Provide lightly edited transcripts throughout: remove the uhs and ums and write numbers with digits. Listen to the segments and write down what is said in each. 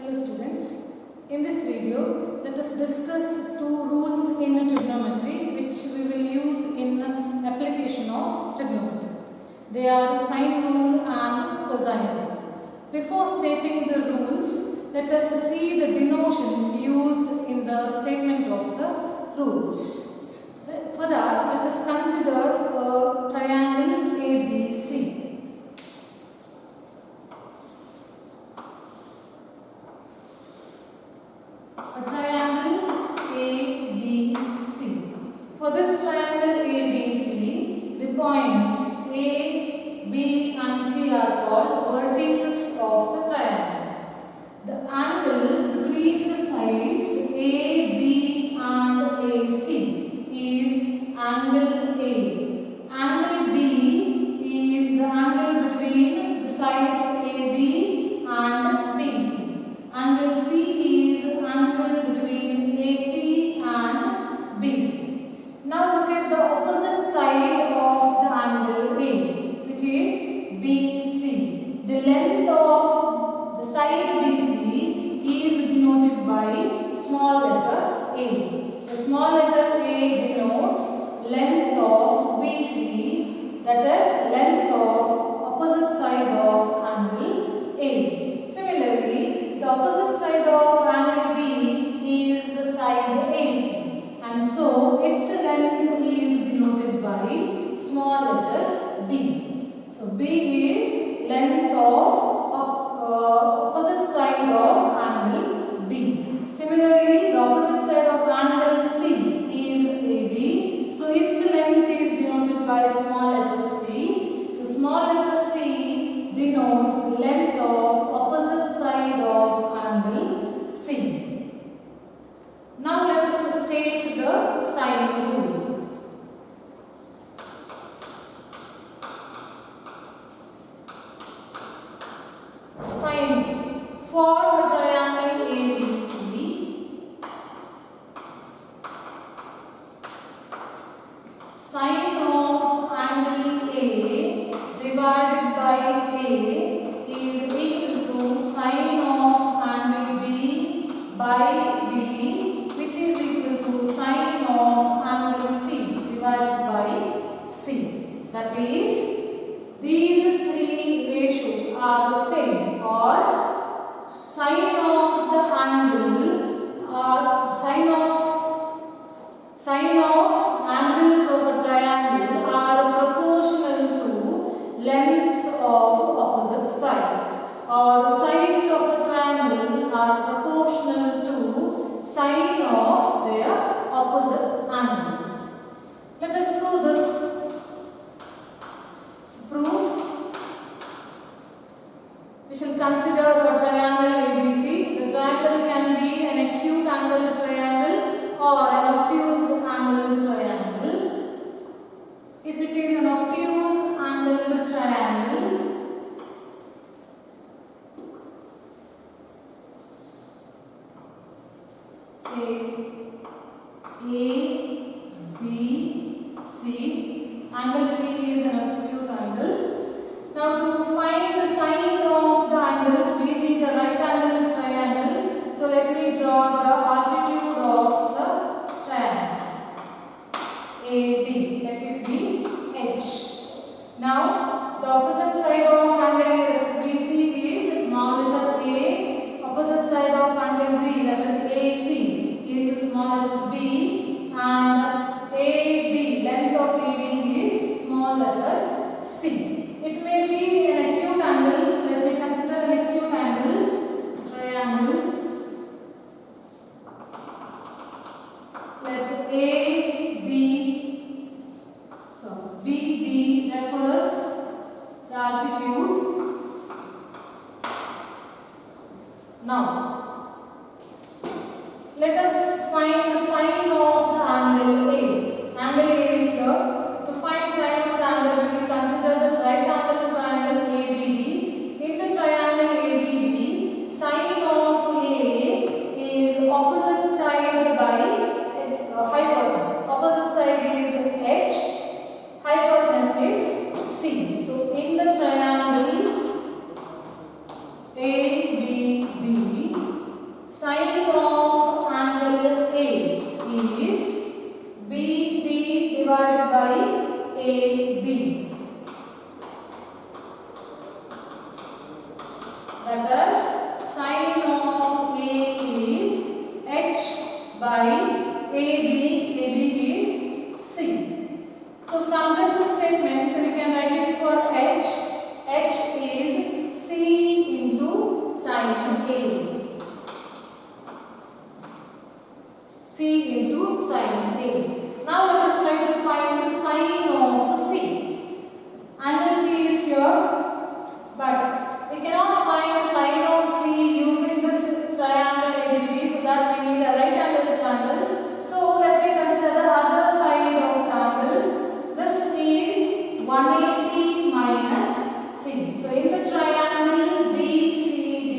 Hello students, in this video let us discuss two rules in trigonometry which we will use in application of trigonometry. They are sine rule and cosine rule. Before stating the rules, let us see the denotions used in the statement of the rules. For that, let us consider a triangle ABC. A triangle ABC. For this triangle ABC, the points A, B and C are called vertices of the triangle. The angle between the sides A, B and AC is angle A. Angle B is the angle between the sides AB and BC. Angle C is angle between AC and BC. Now look at the opposite side of the angle A, which is BC. The length of the side BC is denoted by small letter A. So small letter A denotes length of BC, that is length of opposite side of angle A. Similarly, the opposite side of angle B is the side AC, and so its length is denoted by small letter B. So B is length of opposite side of angle B. Similarly, the opposite side of angle C is AB, so its length is denoted by small letter C. So small letter C denotes length of opposite side of angle C. Now let us state the sine rule. Sine for a triangle ABC, sine of angle A divided by A is equal to sine of angle B by B, which is equal to sine of angle C divided by C. That is, these three ratios are the same, or sine of the angle or sine of angles of a triangle are proportional to lengths of opposite sides, or sides of a triangle are proportional to sine of their opposite angles. Let us prove this. Proof. We shall consider a triangle ABC. The triangle can be an acute angled triangle or an obtuse angled triangle. If it is an obtuse angled triangle, say A, B, C. Angle C is an obtuse angle. Now to find the sine of the angles, we need a right angle triangle. So let me draw the altitude of the triangle AB. Let it be H. Now the opposite side of angle A, that is BC, is small letter A. Opposite side of angle B, that is AC, is small letter B, and AB, length of AB is small letter C. It may be an acute angle, so let me consider an acute angle, triangle. Let BD refers the altitude. Now, let us find the sine of the angle A. Angle A is here. To find sine of the angle, we will consider the right angle triangle ABD. In the triangle ABD, sine of A is opposite side by hypotenuse. AB is C. So from this statement we can write it for H. H is C into sin A. C into sin A. Now let us try to find the sin of C. Angle C is here, but we cannot find the sin of C using this triangle ABD. For that we need a right angle triangle. So let me consider the other side of the angle. This is 180 minus C. So in the triangle BCD,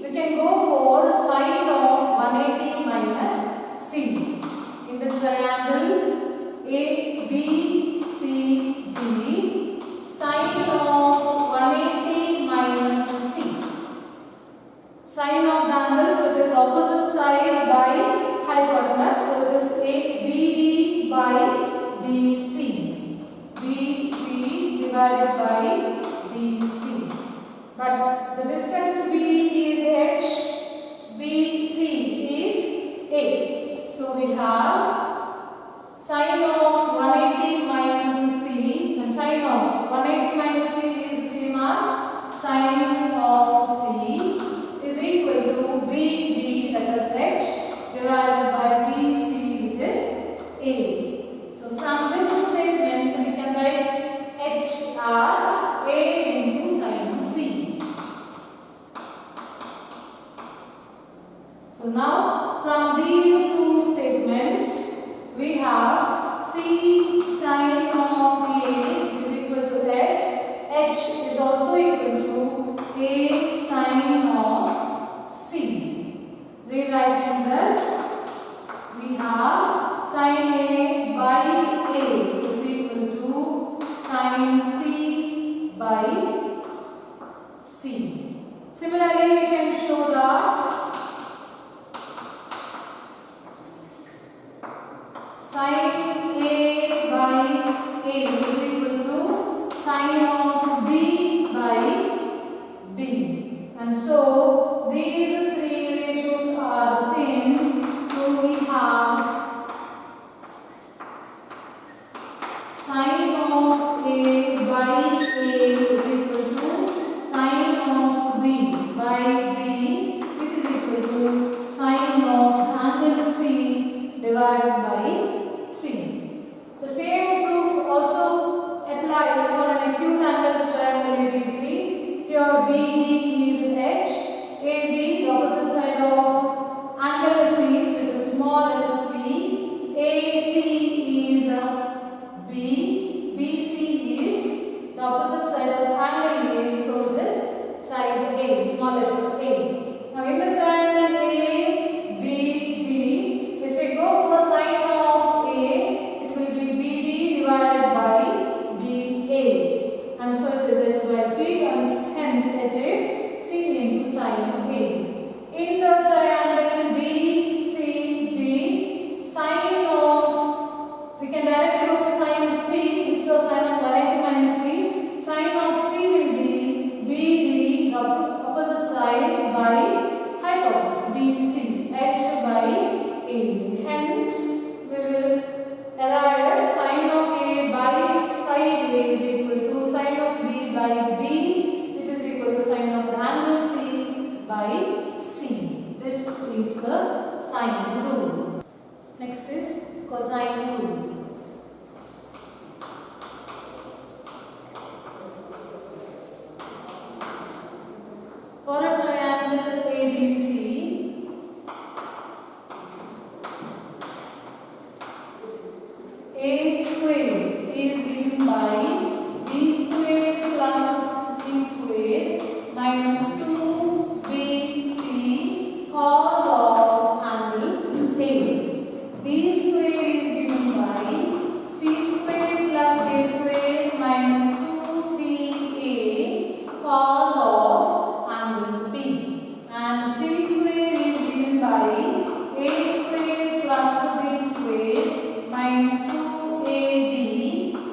we can go for side of 180 minus C. In the triangle ABCD, sine of 180 minus C. Sine of the angle, so it is opposite side by hypotenuse. So it is BD by BC. BD divided by BC. But the distance BD is H, BC is A. So we have sine of 180 minus C, and sine of 180 minus C is the same as sine of C is equal to BD, that is H, divided by BC, which is A. So from this statement we can write H as A into sine C. So now from these two statements we have C sine of A is equal to H. H is also equal to A sine of C. Rewriting this, we have sine A by A is equal to sine C by C. Similarly, we can show that sine A by A is equal to sine of B by B. And so these three ratios are the same. So we have sine of A by A is equal to sine of B by B, which is equal to sine of angle C divided by C. The same proof also applies for an acute angle triangle ABC. Here BD is H, AB, the opposite side of angle C, so it is small letter c, AC is B, BC is the opposite side of angle A, so this side A, small letter A. Now in the triangle ABD, if we go for sine of A, it will be BD divided by BA, and so it is H by C, and hence H is C into sine of A. In the triangle BCD, sine of, we can directly go for sine of C instead of sine of 180 minus C. Sine of C will be BD, the opposite side, by hypotenuse BC, H by A. Hence, we will arrive at sine of A by side A is equal to sine of B by B, which is equal to sine of the angle C by C. This is the sine rule. Next is cosine rule. For a triangle ABC, A square is given by B square plus C square minus 2BC cos of angle A. B square is given by C square plus A square minus 2CA cos of angle B. And C square is given by A square plus B square minus 2AB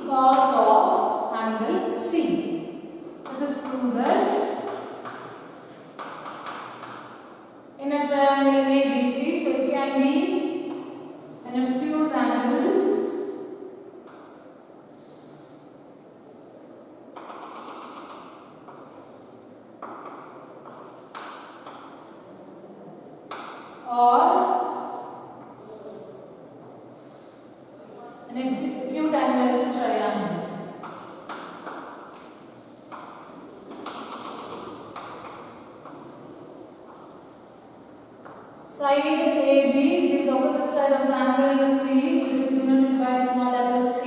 cos of an acute angle triangle. Side AB, which is opposite side of the angle C, so it is denoted by small letter C.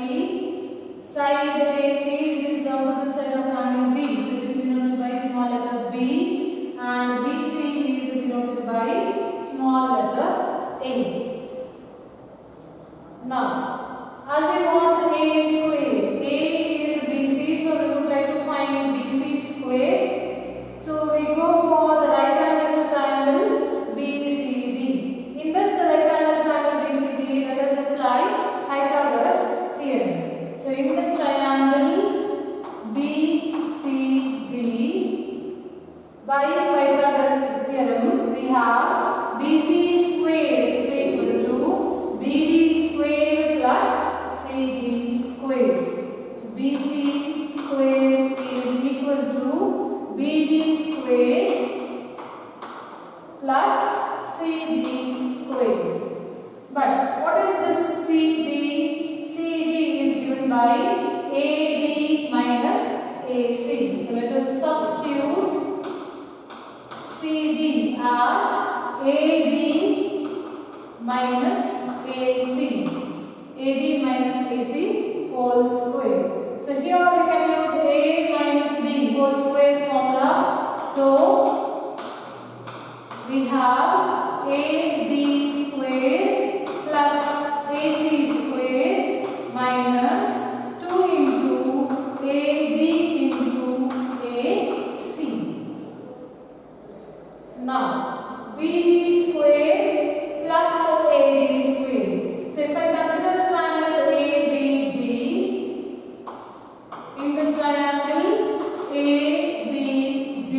Side AC, which is the opposite side of angle B, so it is denoted by small letter B. And BC is denoted by small letter A. Now, as we want A square, A is BC, so we will try to find BC square. So we go for the right angle triangle BCD. In this right angle triangle BCD, let us apply Pythagoras theorem. So in the triangle BCD, by Pythagoras theorem, we have BC square is equal to BD square plus CD square. So BC square is equal to BD square plus CD square. But what is this CD? CD is given by AD minus AC. So let us substitute CD as AD minus AC. AD minus AC whole square. So here we can use A minus B whole square formula. So we have AB square plus AC square minus 2 into AD into AC. Now BD square plus AD square. So if I consider the triangle ABD, in the triangle ABD,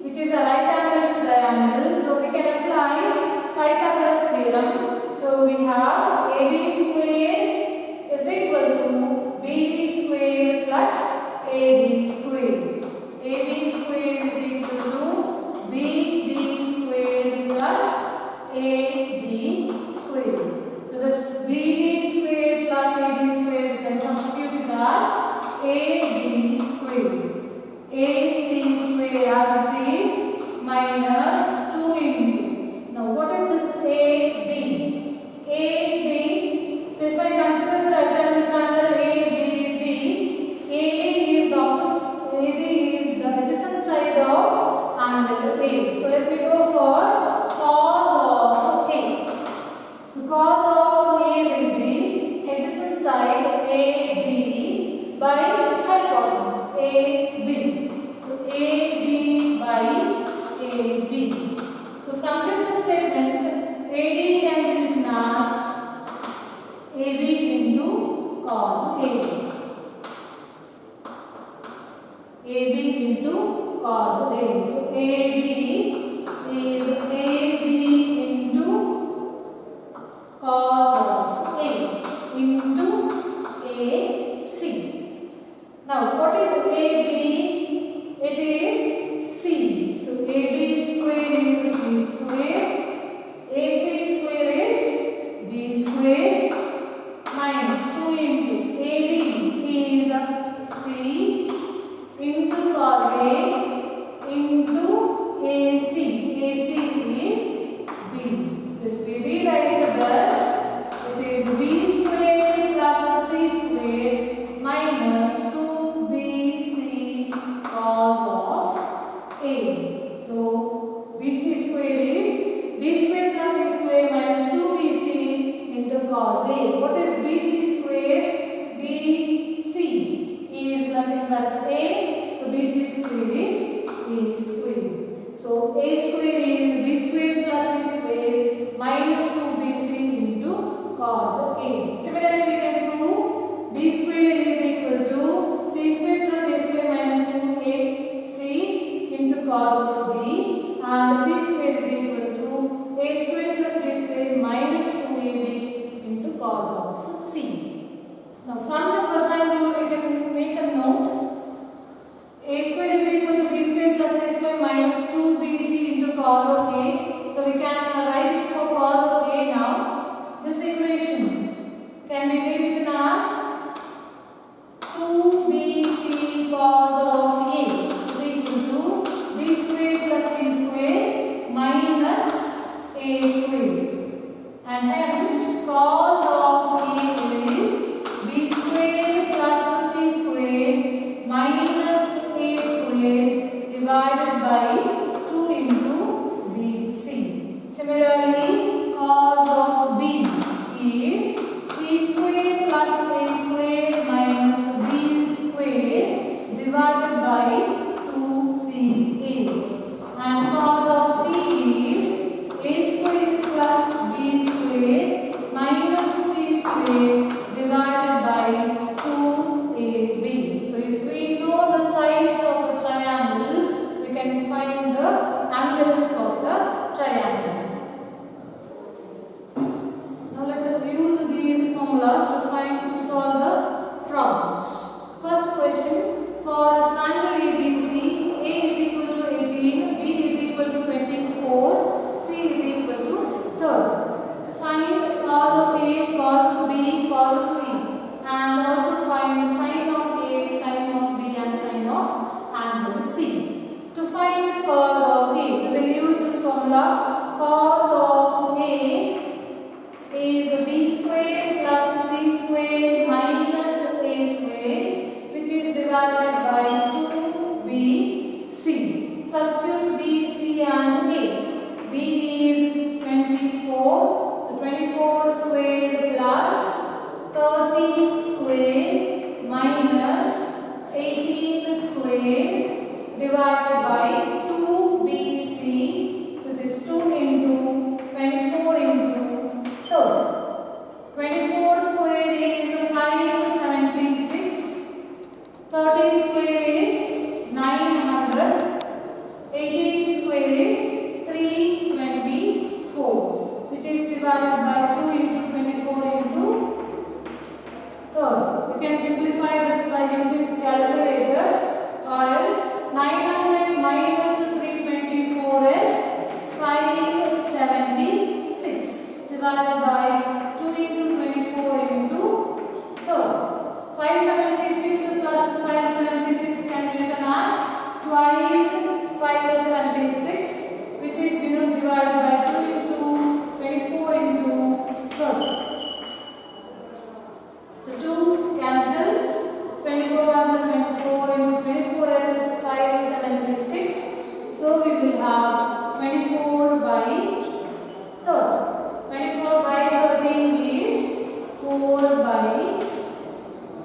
which is a right angle triangle, so we can apply Pythagoras theorem. So we have AB square is equal to BD square plus AD square. AB square is equal to BD square plus AD square. So this BD square plus AD square we can substitute it as AB square. AC square as it is minus 2 into. Now what is this AD? AD. So if I consider the right angle triangle ABD, AD is the opposite. AD is the adjacent side of angle A. So let me go for cos of A. So cos of A will be adjacent side AD by hypotenuse AB. So AD by AB. So from this statement, AD can be written as AB into cos A. AB into cos A. So AD is AB into cos of A into AC. Now what is AB? It is C. So AB square is C square. AC square is D square minus 2 into AB is C into cos A into AC. AC is B. So if we rewrite it thus, it is B square plus C square minus 2BC can be rewritten as 2bc cos of A is equal to b square plus c square minus a square, and hence cos of A is b square plus c square minus a square divided by 2 into bc. Similarly, cos of B is c square plus a square minus b square divided by 2ca, and cos of C is a square plus b square minus c square divided by 2ab. So if we know the sides of a triangle, we can find the angles of the triangle. Now let us use these formulas to solve the problems. First question, for triangle ABC, A is equal to 18, B is equal to 24, C is equal to 30. Find cos of A, cos of B, cos of C, and also find sin of A, sin of B, and sin of angle C. To find cos of A, we will use this formula. Cos of A is b square plus c square minus a square, which is divided by 2bc. Substitute b, c and a. b is 24, so 24 square plus 30 square minus 18 square divided by 2bc. So this 2 into 24 into 30. 24 square is 576, 30 square is 900, 18 square is 324, which is divided by 2 into 24 into 30. You can simplify this by using calculator, or else 900 minus 324 is 576 divided by 2 into 24 into 30. 576 plus 576 can be written as twice 576, which is divided by 2 into 24 into 30. So 2 cancels, 24 cancels 24 into 24 is 576. So we will have 24 by 30. 24 by 13 is 4 by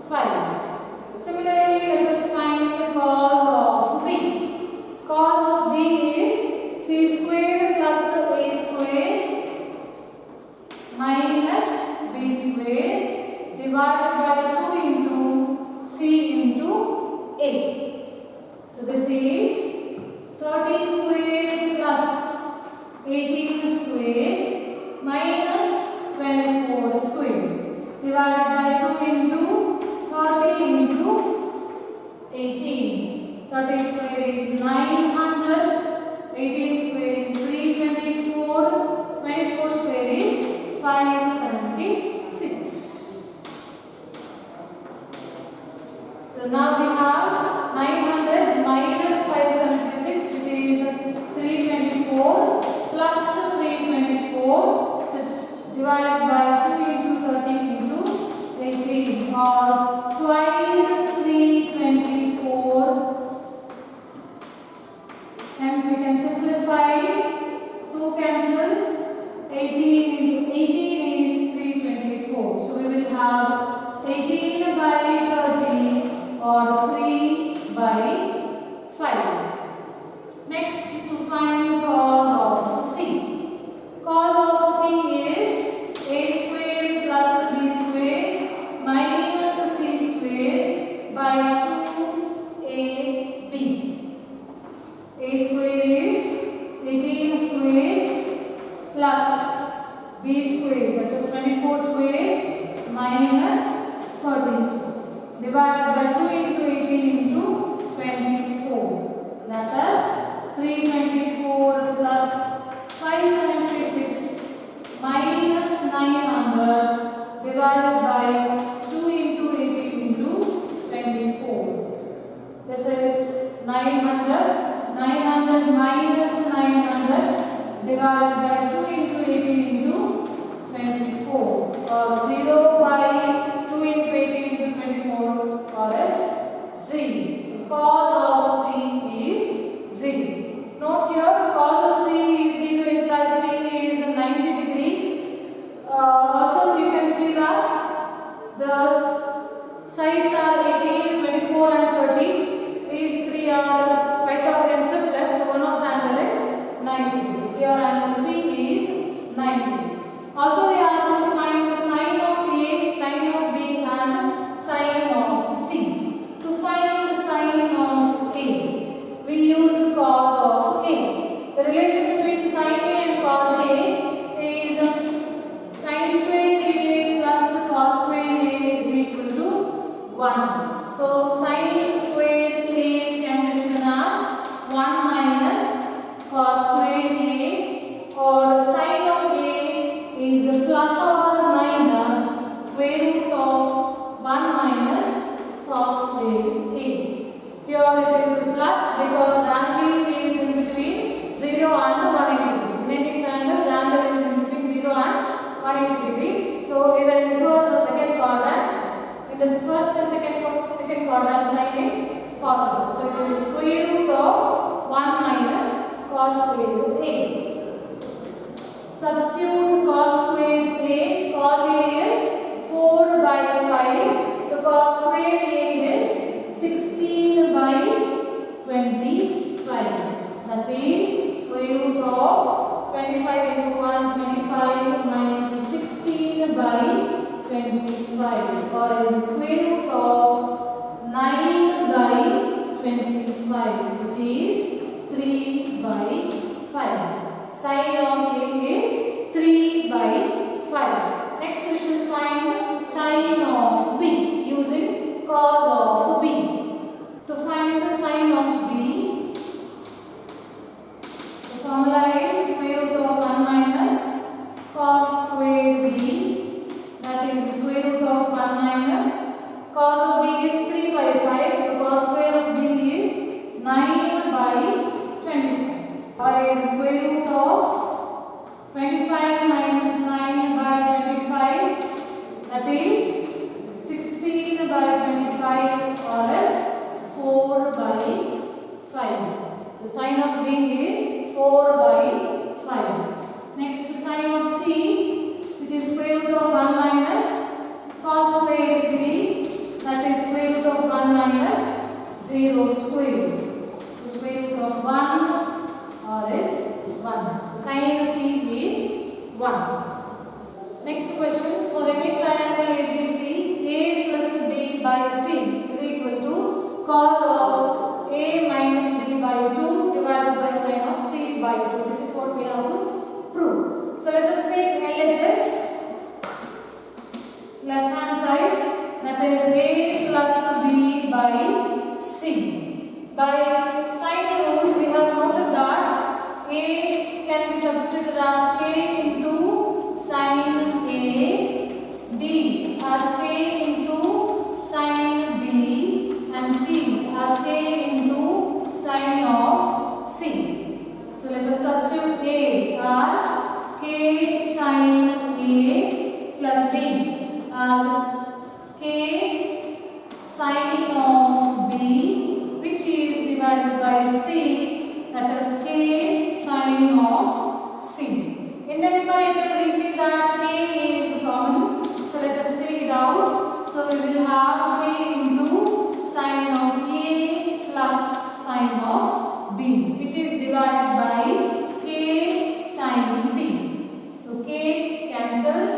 5. Similarly, let us find the cos of B. Cos of B is c square plus a square minus b square divided by 2 into c into a. So this is 30 square plus 18 square minus 24 square divided by 2 into 30 into 18. 30 square is 900, 18 square is 324, 24 square is 576. So now we have 900 minus 576, which is 324 plus 324. So it's divided by 2 into 30 into 18, or twice 324. Hence we can simplify. 2 cancels. 18 into 18 is 324. So we will have 18 by 30, or 3 by 5. Next, to find cos of C. Cos of C is a square plus b square minus c square by 2ab. A square is 18 square plus b square, that is 24 square minus 30 square divided by 2 into 18 into 24. That is 324 plus 576 minus 900 divided by divided by 2 into 18 into 24, or 0 by 2 into 18 into 24, or as Z. So cos of Z is Z. Note here, cos of Z is 0 implies C is 90 degree. Also you can see that the sides are 18, 24 and 30. These three are Pythagorean triplets, so one of the angle is 90 degree. Here angle C is 90 degree. Also they ask to find the sine of A, sine of B and sine of C. To find the sine of A, we use cos of A. The relation between sine A and cos A is sine square A plus cos square A is equal to 1. So sine square A can be written as 1 minus cos square A, or sine of A is plus or minus square root of 1 minus cos square A. Here it is plus because the angle is in between 0 and 180 degree. In any triangle, the angle is in between 0 and 180 degree. So either in first or second quadrant, in the first and second quadrant sign is possible. So it is the square root of 1 minus cos square A. Substitute cos square A. Cos A is 4 by 5. So cos square A is 16 by 25. That is square root of 25 into 1, 25 minus 16 by 25, or is the square root of 9 by 25, which is 3 by 5. Sine of A is 3 by 5. Next we shall find sine of B using cos of B. To find the sine of B, the formula is square root of 1 minus cos square B, that is the square root of 1 minus cos of B is 3 by 5, so cos square of B is 9 by 25, or is the square root of 25 minus 9 by 25, that is 16 by 25, or as 4 by 5. So sine of B is 4 by 5. Next sine of C, which is square root of 1 minus cos square C, that is square root of 1 minus 0 square. So square root of 1 or is 1. So sine C is 1. Next question, for any triangle ABC, A plus B by C is equal to cos of A minus B by 2 divided by sine of C by 2. This is what we have to prove. So let us take LHS, left hand side, that is A plus B by C. By sine rule, we have noted that A can be substituted as K into sine A, B as K into sine B, and C as K into sine of C. So let us substitute A as K sine A plus B as K sine of B, which is divided by C, that is K sine of C. In the numerator we see that K is common, so let us take it out. So we will have K into sine of A plus sine of B, which is divided by K sine C. So K cancels,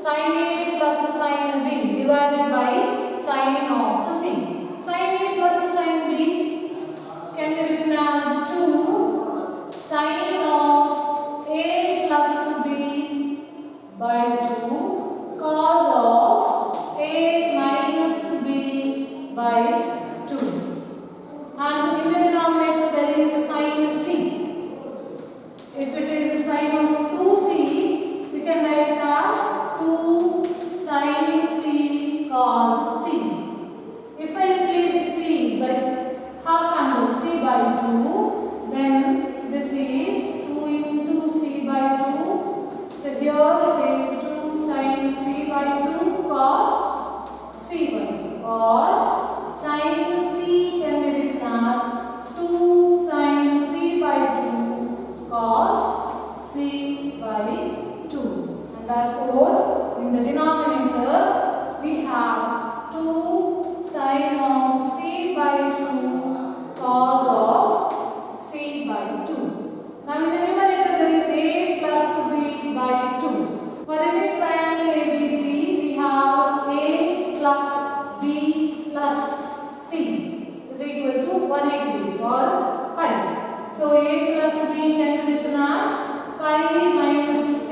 sine A plus sine B divided by sine of C. Sine A plus sine B can be written as 2 sine of A plus B by 2 cos of A minus B by 2. And in the denominator there is a sine C. If it is a sine of 2C, we can write it as 2 sine C cos C. If I replace C by half angle C by 2, the denominator we have 2 sine of c by 2 cos of c by 2. Now in the numerator there is a plus b by 2. For any triangle ABC we have a plus b plus c is equal to 180 degree or pi. So a plus b can be written as pi minus c,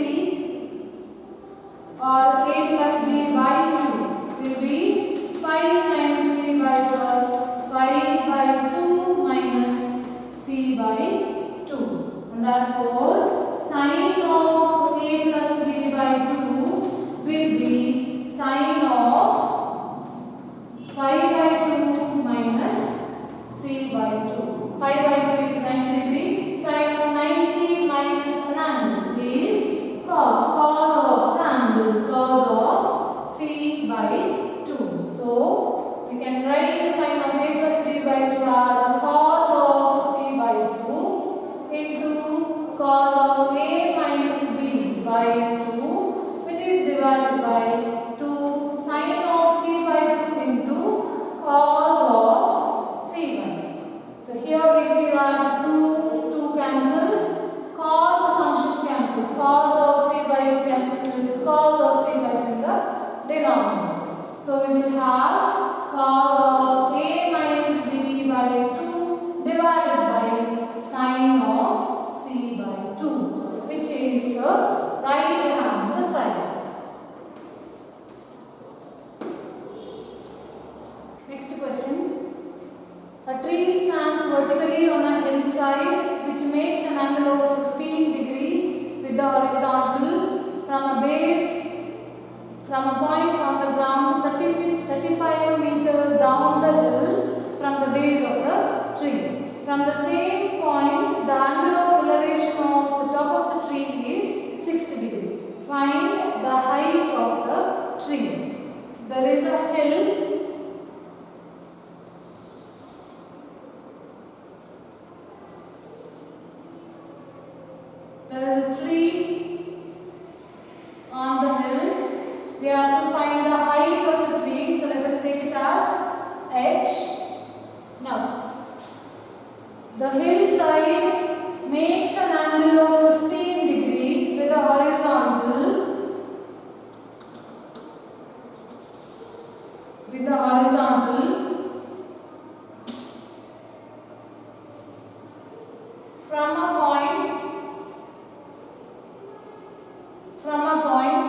or a plus b by 2 will be pi minus c by 12, pi by 2 minus c by 2. And therefore, sine of a plus b by 2 will be sine of pi by 2 minus c by 2. Pi by 2 is 90 degree. Sine of 90 minus an angle is cos of the angle, cos of c by 2. So, we can write the sine of a plus b by 2 as cos of c by 2 into cos of a minus b by 2, which is divided by 2 sine of c by 2 into cos of c by 2. So here we see that 2 cancels, cos of function cancels, cos of c by 2 cancels with cos of c by 2 in the denominator. So we will have cos of a minus b by 2 divided by sine of c by 2, which is the right hand side. Next question. A tree stands vertically on a hillside which makes an angle of 15 degree with the horizontal from a point on the ground 35 meters down the hill from the base of the tree. From the same point, the angle of elevation of the top of the tree is 60 degree. Find the height of the tree. So there is a hill. There is a tree on the hill. We have to find the height of the tree. So let us take it as h. Now, the hillside makes an angle of 15 degree with a horizontal. From a point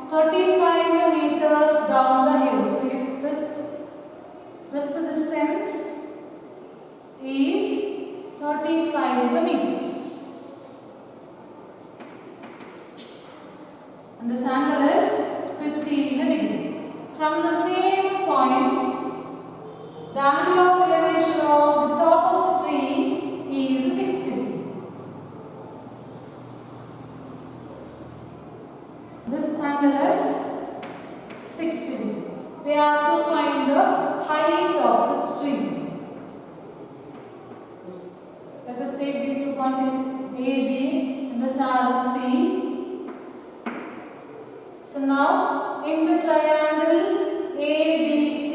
35 meters down the hill. So if this distance is 35 meters and this angle is 15 degree. From the same point, the angle of elevation of the top of the tree is 60 degree. This angle is 60 degree. We have to find the height of the tree. Let us take these two points A, B, and this as C. So now in the triangle ABC,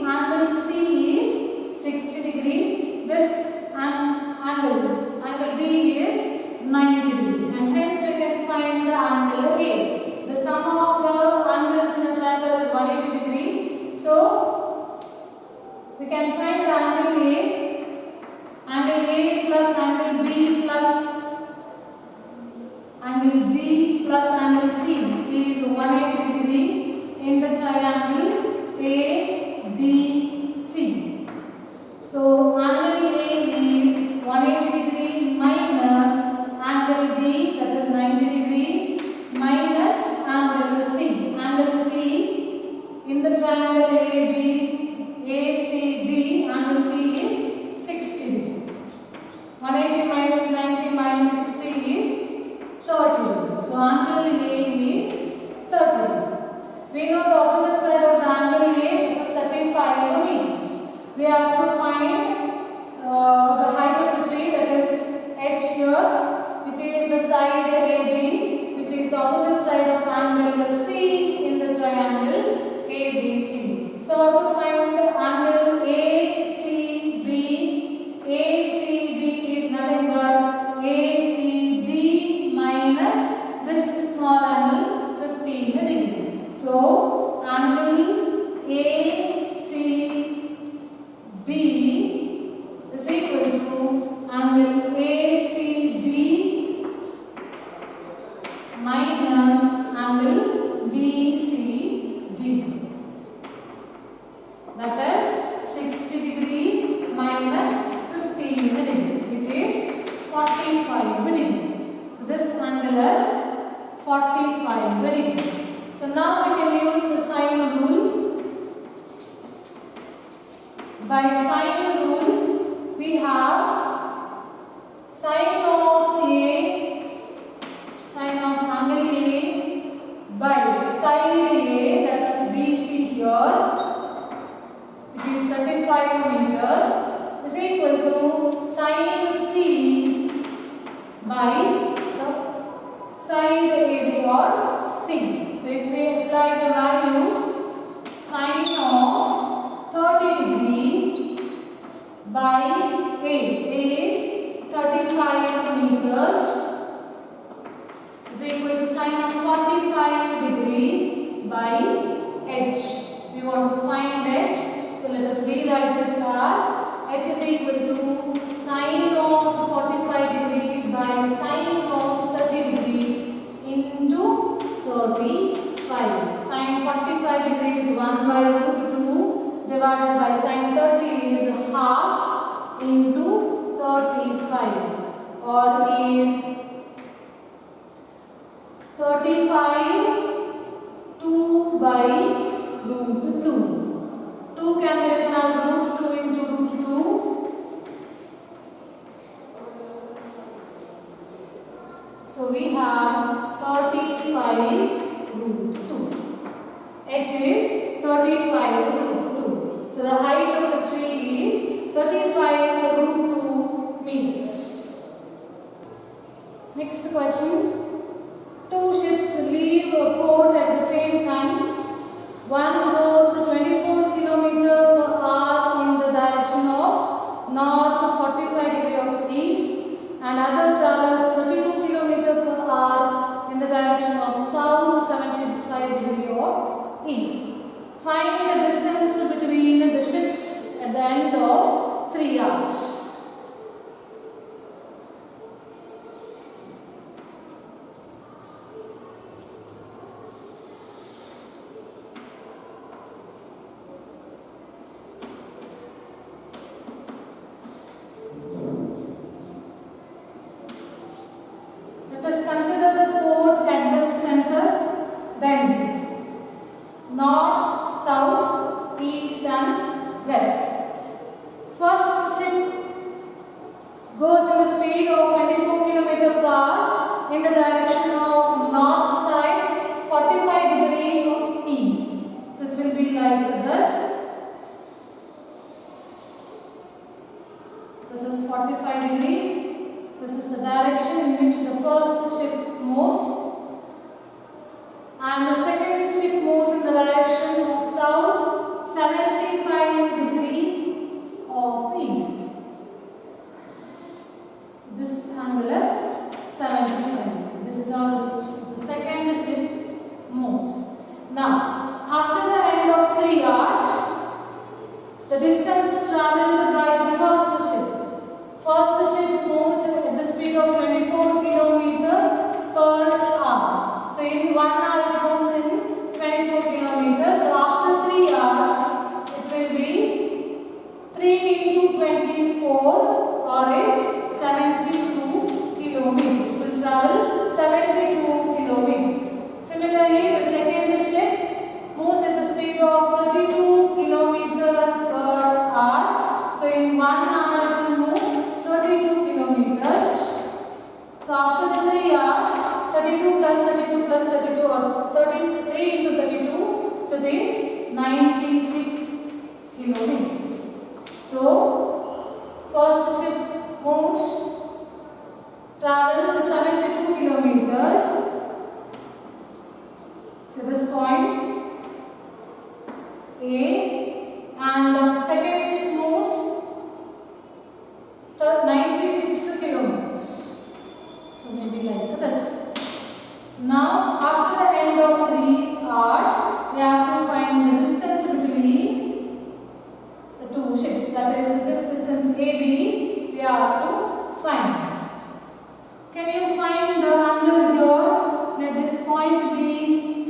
angle C is 60 degree. This angle D is 90 degree, and hence we can find the angle A. The sum of the angles in a triangle is 180 degree. So we can find the angle A plus angle B plus angle D plus angle C is 180 degree in the triangle ABC. So angle A is 180 degree minus angle D, that is 90 degree, minus angle C. Angle C in the triangle ACD, angle C is 60 degree. 180 minus 90 minus 60 is 30 degree. So angle A is 30 degree. We know the opposite side of the angle A is 35 meters. We have to find the height of the tree, that is h here, which is the side AB, which is the opposite side of angle C in the triangle ABC. So how to find the angle ACB? ACB is nothing but ACD minus this small angle 15 degree. So angle ACB is equal to angle ACD minus angle BCD. That is 60 degree minus 15 degree, which is 45 degree. So this angle is 45 degree. So now we can use the sine rule. By sine rule, we have sine of angle A by side A, that is BC here, which is 35 meters, is equal to sine C by the side AB or C. So if we apply the values, sine of 30 degree by A is 35 meters is equal to sine of 45 degree by H. We want to find H. So let us rewrite it as H is equal to sine of 45 degree by sine of 30 degree into 35. Sine 45 degree is 1 by root 2 divided by sine 30 is half into 35, or is 35 2 by root 2. 2 can be written as root 2 into root 2. So we have 35 root 2. H is 35 root 2. So the height of the tree is 35 root 2 meters. Next question. Two ships leave a port at the same time. One goes 24 km per hour in the direction of north 45 degree of east, and other travels 32 km per hour in the direction of south 75 degree of east. Find the distance between the ships at the end of 3 hours. Let us consider the port at the center, then north, south, east and west. First ship goes in the speed of 24 km per hour in the direction of north side 45 degree of east. So it will be like this. This is 45 degree. This is the direction in which the first ship moves, and the second ship moves in the direction of south 75 degree of east. So this angle is 75. This is how the second ship moves. Now, after the end of 3 hours, the distance travelled by the first ship. First ship moves at the speed of 24 km per hour. So in 1 hour it moves in 24 km. So after 3 hours it will be 3 into 24, or is 72 km. It will travel 72 km. Similarly, the second ship moves at the speed of 32 km per hour. So in 1 hour it will move 32 kilometers. So after the 3 hours, 32 plus 32 plus 32, or 33 into 32, so this is 96 kilometers. So first ship moves, travels 72 kilometers. Now, after the end of 3 arcs, we have to find the distance between the two ships. That is this distance AB, we have to find. Can you find the angle here? Let this point be P,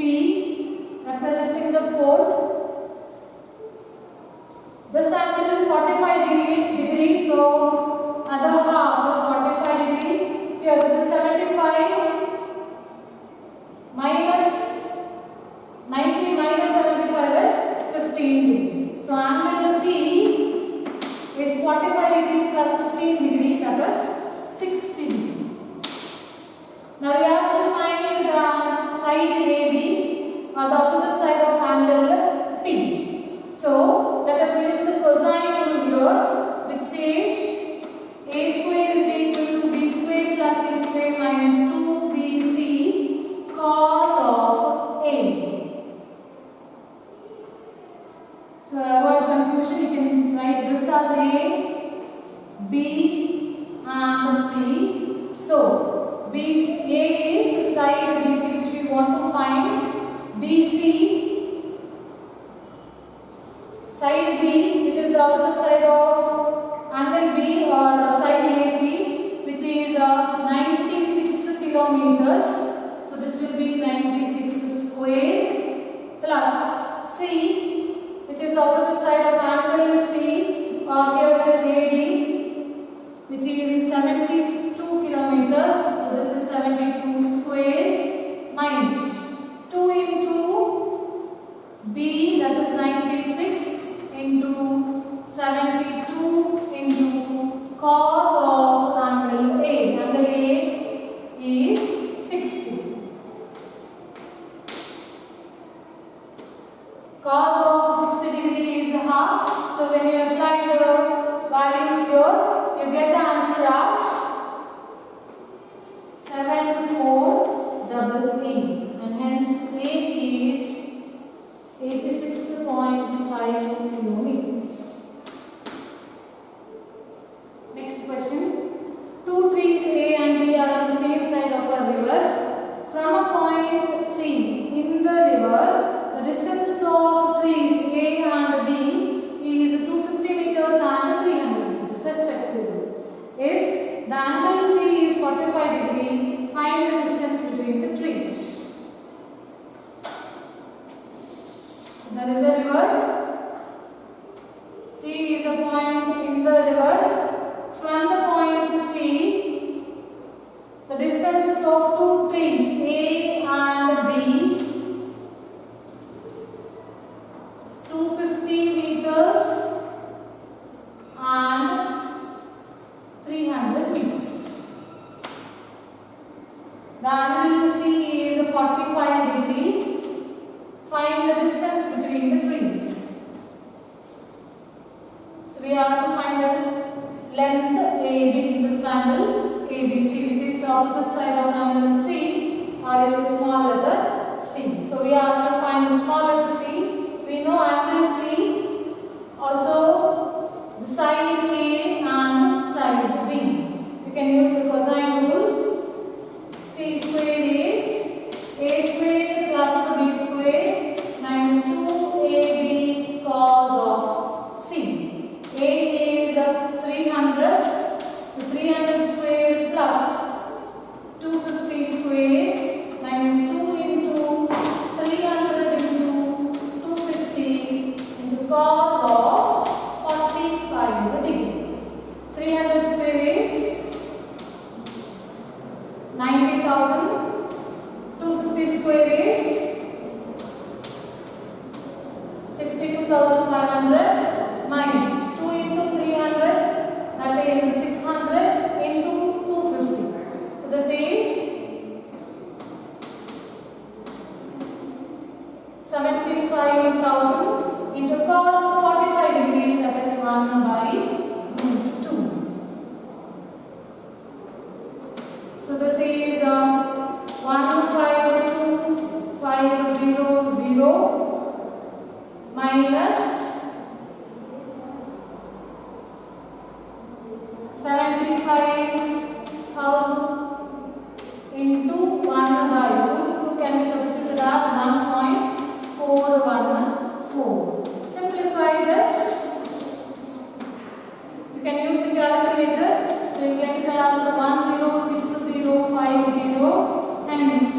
representing the port. This angle 45 degree, so other half is 45 degree. Here this is 75 minus 90 minus 75 is 15 degree. So angle P is 45 degree plus 15 degree, that is 60 degree. Now we have to find the side AB or the opposite side of angle P. So let us use the cosine rule here, which says A square is equal to B square plus C square minus 2BC cos of A. To avoid confusion, you can write this as A, B and C. So A is side BC which we want to find. BC side B, which is the opposite side of angle B, or side AC, which is 96 kilometers. So this will be 96 square plus C, which is the opposite side of angle C, or here it is AB, which is 72 kilometers. So this is 72 square minus 2 into B, that is 96 into 72 into cos of angle A. Angle A is 60. Cos of 60 degree is half. So when you apply the values here, you get the answer as 7488, and hence A is 86.5 kilometers. Next question. Two trees A and B are on the same side of a river. From a point C in the river, the distances of trees A and B is 250 meters and 300 meters respectively. If the angle C is 45 degree, find the distance between the trees. There is a river. C is a point in the river. From the point C, the distances of two trees A and B is 250 meters and 300 meters. The angle C is 45 degree. Find the distance between the trees. So we have to find the length AB in this triangle ABC, which is the opposite side of angle C, or is a small letter C. So we have to find the small letter C. We know angle C, also the side A and side B. You can use the cosine rule. C square is A square plus B square minus 2AB cos of C. A is 300, so 300 square plus 250 square minus 2 into 300 into 250 into cos of 45 degree. 300 square is 90,000. 250 square is 62,500 minus 2 into 300, that is 600 into 250. So this is 75,000 into cos of 45 degree, that is 1 by root 2. So this is 152,500 minus 75,000 into 1 by root can be substituted as 1.414. Simplify this. You can use the calculator. So you get it as 106050. Hence,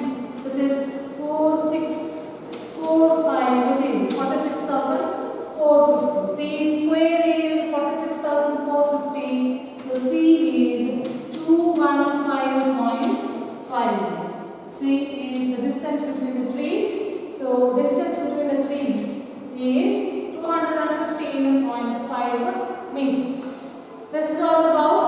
this is 4645. 46,450. C square is 46,450. So C is 215.5. C is the distance between the trees. So distance between the trees is 215.5 meters. This is all about